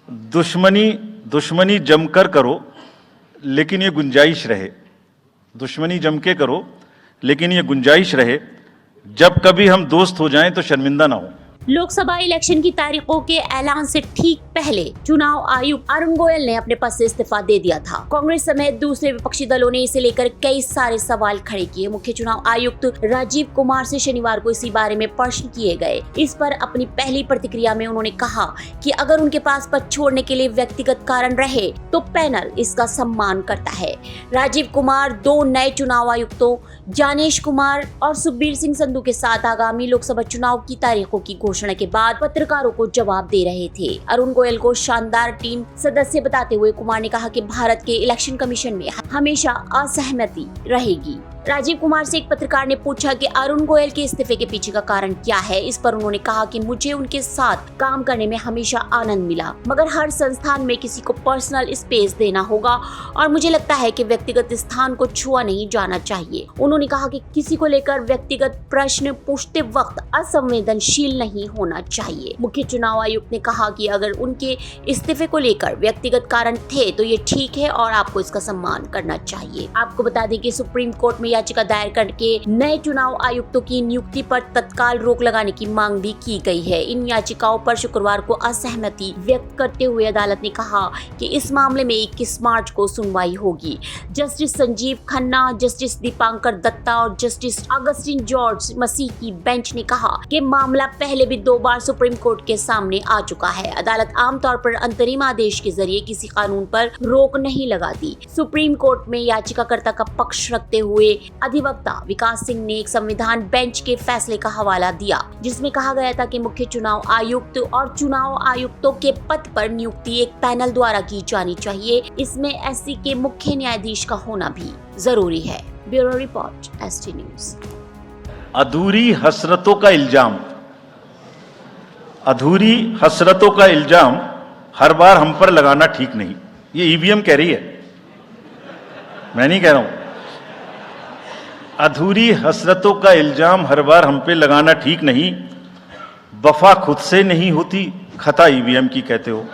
दुश्मनी दुश्मनी जमकर करो, लेकिन ये गुंजाइश रहे। दुश्मनी जम के करो, लेकिन ये गुंजाइश रहे, जब कभी हम दोस्त हो जाएं तो शर्मिंदा ना हो। लोकसभा इलेक्शन की तारीखों के ऐलान से ठीक पहले चुनाव आयुक्त अरुण गोयल ने अपने पद से इस्तीफा दे दिया था। कांग्रेस समेत दूसरे विपक्षी दलों ने इसे लेकर कई सारे सवाल खड़े किए। मुख्य चुनाव आयुक्त राजीव कुमार से शनिवार को इसी बारे में प्रश्न किए गए। इस पर अपनी पहली प्रतिक्रिया में उन्होंने कहा कि अगर उनके पास पद छोड़ने के लिए व्यक्तिगत कारण रहे तो पैनल इसका सम्मान करता है। राजीव कुमार दो नए चुनाव आयुक्तों ज्ञानेश कुमार और सुखबीर सिंह संधू के साथ आगामी लोकसभा चुनाव की तारीखों की घोषणा के बाद पत्रकारों को जवाब दे रहे थे। अरुण गोयल को शानदार टीम सदस्य बताते हुए कुमार ने कहा कि भारत के इलेक्शन कमीशन में हमेशा असहमति रहेगी। राजीव कुमार से एक पत्रकार ने पूछा कि अरुण गोयल के इस्तीफे के पीछे का कारण क्या है। इस पर उन्होंने कहा कि मुझे उनके साथ काम करने में हमेशा आनंद मिला, मगर हर संस्थान में किसी को पर्सनल स्पेस देना होगा और मुझे लगता है कि व्यक्तिगत स्थान को छुआ नहीं जाना चाहिए। उन्होंने कहा कि किसी को लेकर व्यक्तिगत प्रश्न पूछते वक्त असंवेदनशील नहीं होना चाहिए। मुख्य चुनाव आयुक्त ने कहा कि अगर उनके इस्तीफे को लेकर व्यक्तिगत कारण थे तो ये ठीक है और आपको इसका सम्मान करना चाहिए। आपको बता दें कि सुप्रीम कोर्ट में याचिका दायर करके नए चुनाव आयुक्तों की नियुक्ति पर तत्काल रोक लगाने की मांग भी की गई है। इन याचिकाओं पर शुक्रवार को असहमति व्यक्त करते हुए अदालत ने कहा कि इस मामले में 21 मार्च को सुनवाई होगी। जस्टिस संजीव खन्ना, जस्टिस दीपांकर दत्ता और जस्टिस अगस्टिन जॉर्ज मसीह की बेंच ने कहा कि मामला पहले भी 2 बार सुप्रीम कोर्ट के सामने आ चुका है। अदालत आमतौर पर अंतरिम आदेश के जरिए किसी कानून पर रोक नहीं लगाती। सुप्रीम कोर्ट में याचिकाकर्ता का पक्ष रखते हुए अधिवक्ता विकास सिंह ने एक संविधान बेंच के फैसले का हवाला दिया, जिसमें कहा गया था कि मुख्य चुनाव आयुक्त और चुनाव आयुक्तों के पद पर नियुक्ति एक पैनल द्वारा की जानी चाहिए। इसमें एससी के मुख्य न्यायाधीश का होना भी जरूरी है। Bureau report, ST news. अधूरी हसरतों का इल्जाम, अधूरी हसरतों का इल्जाम हर बार हम पर लगाना ठीक नहीं। ये ईवीएम कह रही है, मैं नहीं कह रहा हूं। अधूरी हसरतों का इल्जाम हर बार हम पे लगाना ठीक नहीं। वफा खुद से नहीं होती, खता ईवीएम की कहते हो।